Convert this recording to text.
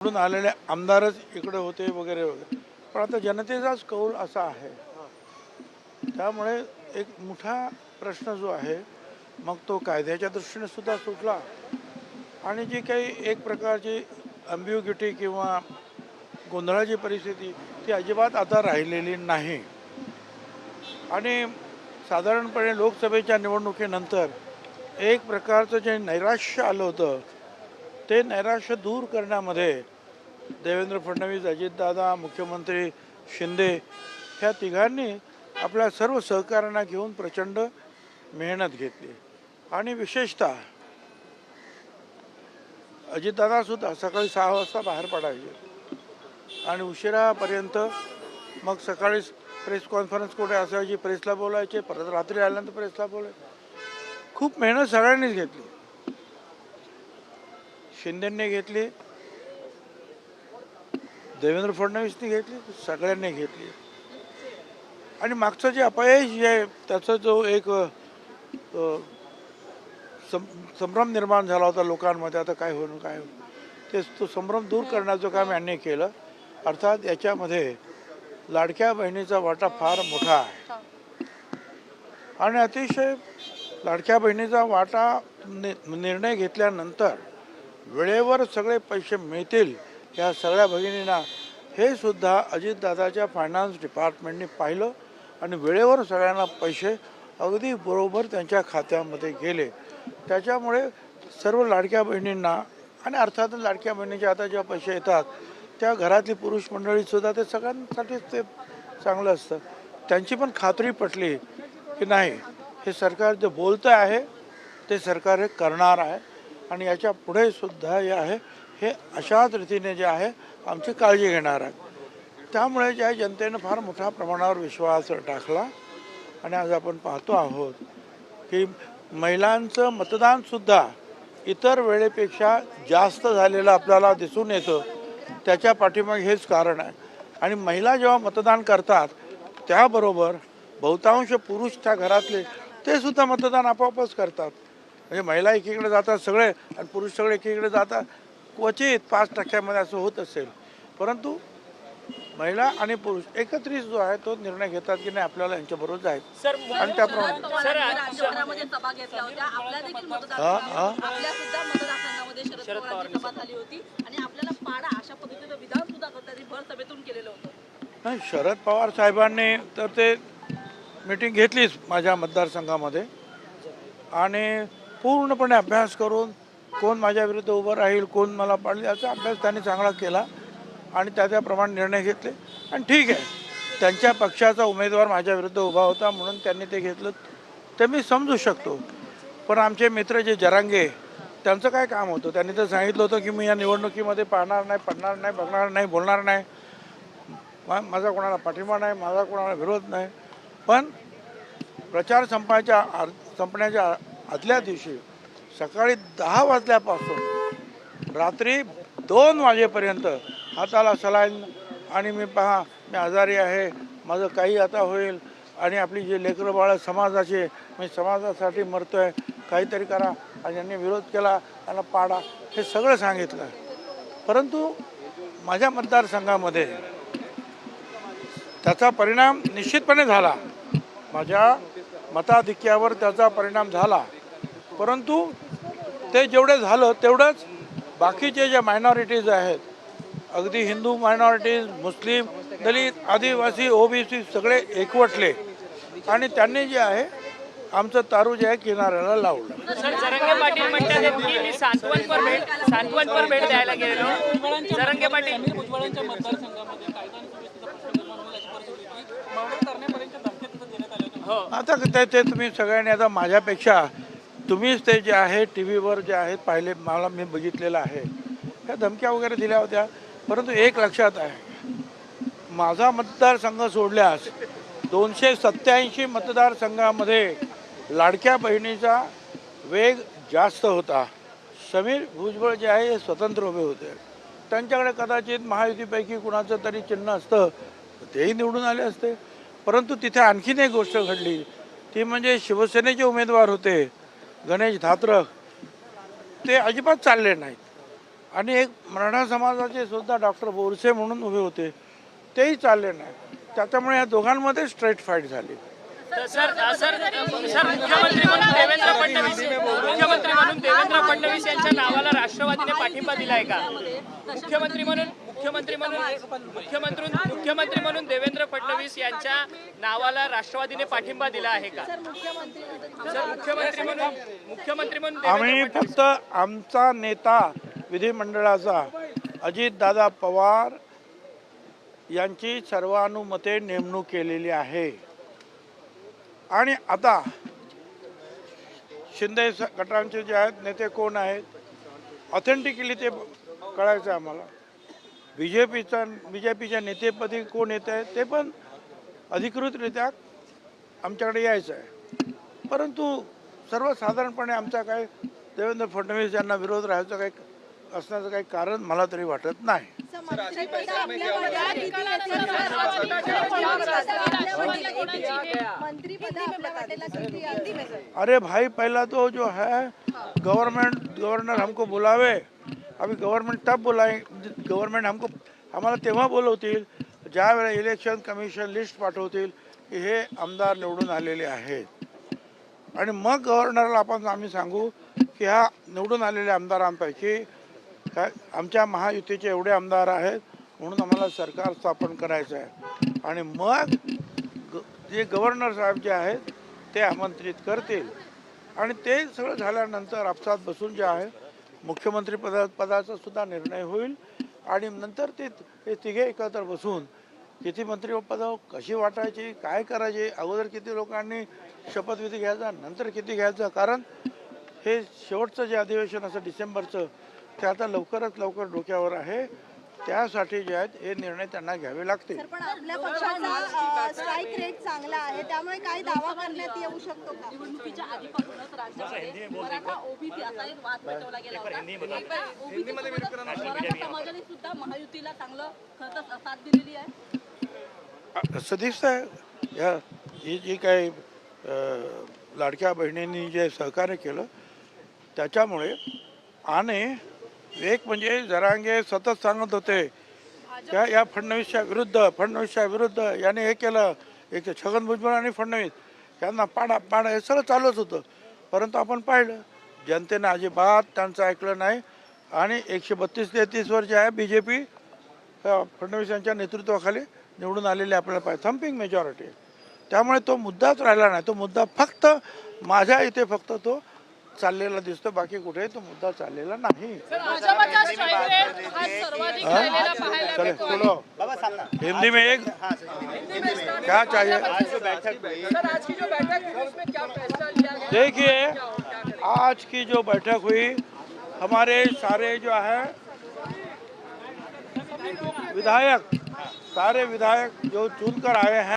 निवडून आलेले आमदारच इकडे होते वगैरे वगैरे, पण आता जनतेचाच कौल असा आहे. त्यामुळे एक मोठा प्रश्न जो आहे मग तो कायद्याच्या दृष्टीने सुद्धा सुटला आणि जी काही एक प्रकारची अम्बिग्युटी किंवा गोंधळाची परिस्थिती ती अजिबात आता राहिलेली नाही. आणि साधारणपणे लोकसभेच्या निवडणुकीनंतर एक प्रकारचं जे नैराश्य आलं होतं ते नैराश्य दूर करण्यामध्ये देवेंद्र फडणवीस, अजितदादा, मुख्यमंत्री शिंदे ह्या तिघांनी आपल्या सर्व सहकाऱ्यांना घेऊन प्रचंड मेहनत घेतली. आणि विशेषतः अजितदादासुद्धा सकाळी 6 वाजता बाहेर पडायचे आणि उशिरापर्यंत, मग सकाळी प्रेस कॉन्फरन्स कुठे असायची, प्रेसला बोलायचे, परत रात्री आल्यानंतर प्रेसला बोलायचे. खूप मेहनत सगळ्यांनीच घेतली. शिंदेंनी घेतली, देवेंद्र फडणवीसनी घेतली, सगळ्यांनी घेतली. आणि मागचं जे अपयश जे आहे त्याचा जो एक संभ्रम निर्माण झाला होता लोकांमध्ये, आता काय होईल काय होईल, ते तो संभ्रम दूर करण्याचं काम यांनी केलं. अर्थात याच्यामध्ये लाडक्या बहिणीचा वाटा फार मोठा आहे आणि अतिशय लाडक्या बहिणीचा वाटा निर्णय घेतल्यानंतर वेळेवर सगळे पैसे मिळतील या सगळ्या भगिनींना हे सुद्धा अजितदादाच्या फायनान्स डिपार्टमेंटने पाहिलं आणि वेळेवर सगळ्यांना पैसे अगदी बरोबर त्यांच्या खात्यामध्ये गेले. त्याच्यामुळे सर्व लाडक्या बहिणींना आणि अर्थातच लाडक्या बहिणीचे आता जेव्हा पैसे येतात त्या घरातली पुरुष मंडळीसुद्धा ते सगळ्यांसाठीच ते चांगलं असतं. त्यांची पण खात्री पटली की नाही, हे सरकार जे बोलतं आहे ते सरकार हे करणार आहे आणि याच्या पुढे सुद्धा जे आहे हे अशाच रीतीने जे आहे आमची काळजी घेणार आहे. त्यामुळे ज्या जनतेनं फार मोठ्या प्रमाणावर विश्वास टाकला आणि आज आपण पाहतो आहोत की महिलांचं मतदानसुद्धा इतर वेळेपेक्षा जास्त झालेलं आपल्याला दिसून येतं. त्याच्या पाठीमागे हेच कारण आहे. आणि महिला जेव्हा मतदान करतात त्याबरोबर बहुतांश पुरुष त्या घरातले ते सुद्धा मतदान आपोआपच करतात. म्हणजे महिला एकीकडे जातात सगळे आणि पुरुष सगळे एकीकडे जातात. क्वचित 5% असं होत असेल, परंतु महिला आणि पुरुष एकत्रित जो आहे तो निर्णय घेतात की नाही आपल्याला यांच्याबरोबर जायचं आणि त्याप्रमाणे नाही, शरद पवार साहेबांनी तर ते मीटिंग घेतलीच माझ्या मतदारसंघामध्ये आणि पूर्णपणे अभ्यास करून कोण माझ्या विरुद्ध उभं राहील, कोण मला पाडले याचा अभ्यास त्यांनी चांगला केला आणि त्याप्रमाणे निर्णय घेतले. आणि ठीक आहे, त्यांच्या पक्षाचा उमेदवार माझ्या विरुद्ध उभा होता म्हणून त्यांनी ते घेतलं ते मी समजू शकतो. पण आमचे मित्र जे जरांगे त्यांचं काय काम होतं, त्यांनी तर सांगितलं होतं की मी या निवडणुकीमध्ये पाहणार नाही, पडणार नाही, बघणार नाही, बोलणार नाही, माझा कोणाला पाठिंबा नाही, माझा कोणाला विरोध नाही. पण प्रचार संपण्याच्या आदल्या दिवशी सकाळी 10 वाजल्यापासून रात्री 2 वाजेपर्यंत हाताला सलाईन आणि मी आजारी आहे, माझं काही आता होईल आणि आपली जे लेकरं बाळं समाजाचे, मी समाजासाठी मरतोय, काहीतरी करा. आणि यांनी विरोध केला, त्यांना पाडा, हे सगळं सांगितलं. परंतु माझ्या मतदारसंघामध्ये त्याचा परिणाम निश्चितपणे झाला, माझ्या मताधिक्यावर त्याचा परिणाम झाला. परंतु ते जेवढे झालं तेवढंच बाकीचे जे मायनॉरिटीज आहेत, अगदी हिंदू मायनॉरिटीज, मुस्लिम, दलित, आदिवासी, ओबीसी सगळे एकवटले आणि त्यांनी जे आहे आमचं तारू जे आहे किनाऱ्याला लावलं. जरांगे पाटील म्हणतात की मी सांत्वनपर भेट द्यायला गेलेलो. जरांगे पाटील भुजबळांच्या मतदारसंघामध्ये कायदा आणि सुव्यवस्थेचा प्रश्न निर्माण होईल अशी परिस्थिती होती. मर्डर करण्यापर्यंत धमकी तिथं देण्यात आले होते. आता ते तुम्ही सगळ्यांनी आता माझ्यापेक्षा तुम्हीच ते जे आहे टी व्हीवर जे आहेत पाहिले, मला मी बघितलेलं आहे, ह्या धमक्या वगैरे दिल्या होत्या. परंतु एक लक्षात आहे, माझा मतदारसंघ सोडल्यास 287 मतदारसंघामध्ये लाडक्या बहिणीचा वेग जास्त होता. समीर भुजबळ जे आहे हे स्वतंत्र उभे होते. त्यांच्याकडे कदाचित महायुतीपैकी कुणाचं तरी चिन्ह असतं तेही निवडून आले असते. परंतु तिथे आणखीन एक गोष्ट घडली, ती म्हणजे शिवसेनेचे उमेदवार होते गणेश धात्रक, ते अजिबात चालले नाहीत. आणि एक मराठा समाजाचे सुद्धा डॉक्टर बोरसे म्हणून उभे होते, तेही चालले नाही. त्याच्यामुळे या दोघांमध्ये स्ट्रेट फाईट झाली. तर सर मुख्यमंत्री म्हणून देवेंद्र फडणवीस यांच्या नावाला राष्ट्रवादीने पाठिंबा दिलाय का? मुख्यमंत्री म्हणून देवेंद्र फडणवीस यांच्या नावाला राष्ट्रवादीने पाठिंबा दिला आहे का? सर मुख्यमंत्री म्हणून आम्ही फक्त आमचा नेता विधिमंडळाचा अजितदादा पवार यांची सर्वानुमते नेमणूक केलेली आहे. आणि आता शिंदे गटांचे जे आहेत नेते कोण आहेत, ऑथेंटिकली ते कळायचं आम्हाला. बीजेपीच्या नेतेपदी कोण येत आहेत ते पण अधिकृतरित्या आमच्याकडे यायचं आहे. परंतु सर्वसाधारणपणे आमचा काय देवेंद्र फडणवीस यांना विरोध राहायचं काही असण्याचं काही कारण मला तरी वाटत नाही. अरे भाई, पहला तो जो है गवर्नर हमको बुलावे. अभी गवर्नमेंट तब गवर्नमेंट आम्हाला तेव्हा बोलवतील ज्या वेळेला इलेक्शन कमिशन लिस्ट पाठवतील की हे आमदार निवडून आलेले आहेत. आणि मग गव्हर्नरला आम्ही सांगू की ह्या निवडून आलेल्या आमदारांपैकी काय आमच्या महायुतीचे एवढे आमदार आहेत म्हणून आम्हाला सरकार स्थापन करायचं आहे. आणि मग जे गव्हर्नर साहेब जे आहेत ते आमंत्रित करतील. आणि ते सगळं झाल्यानंतर आपसात बसून जे आहे मुख्यमंत्री पदाचा सुद्धा निर्णय होईल. आणि नंतर ते तिघे एकत्र बसून किती मंत्रिपद कशी वाटायची, काय करायचे, अगोदर किती लोकांनी शपथविधी घ्यायचा, नंतर किती घ्यायचं. कारण हे शेवटचं जे अधिवेशन असं डिसेंबरचं ते आता लवकरात लवकर डोक्यावर आहे. त्यासाठी जे आहेत हे निर्णय त्यांना घ्यावे लागतील. पण आपल्या पक्षाचा स्ट्राईक रेट चांगला आहे, त्यामुळे काही दावा करण्यात येऊ शकतो का? निवडणुकीच्या आधीपासूनच राज्यामध्ये मराठा ओबीसी असा एक वाद पेटवला गेला होता. मराठा समाजाने सुद्धा महायुतीला चांगलं खरं तर साथ दिलेली आहे. असं दिसत आहे ही जी काही लाडक्या बहिणींनी जे सहकार्य केलं त्याच्यामुळे. आणि एक म्हणजे जरांगे सतत सांगत होते या फडणवीसच्या विरुद्ध याने हे केलं, एक छगन भुजबळ आणि फडणवीस यांना पाडा हे सगळं चालूच होतं. परंतु आपण पाहिलं जनतेने अजिबात त्यांचं ऐकलं नाही. आणि 132-33 वर जे आहे बीजेपी फडणवीस यांच्या नेतृत्वाखाली निवडून आलेले आपल्याला पाहिजे, थम्पिंग मेजॉरिटी. त्यामुळे तो मुद्दाच राहिला नाही. तो मुद्दा फक्त माझ्या इथे फक्त तो चाललेला दिसतो, बाकी कुठे तो मुद्दा चाललेला नाही. चले बोलो हिंदी में एक क्या चाहिए. देखिए आज की जो बैठक हुई हमारे सारे जो है विधायक जो चुनकर आए हैं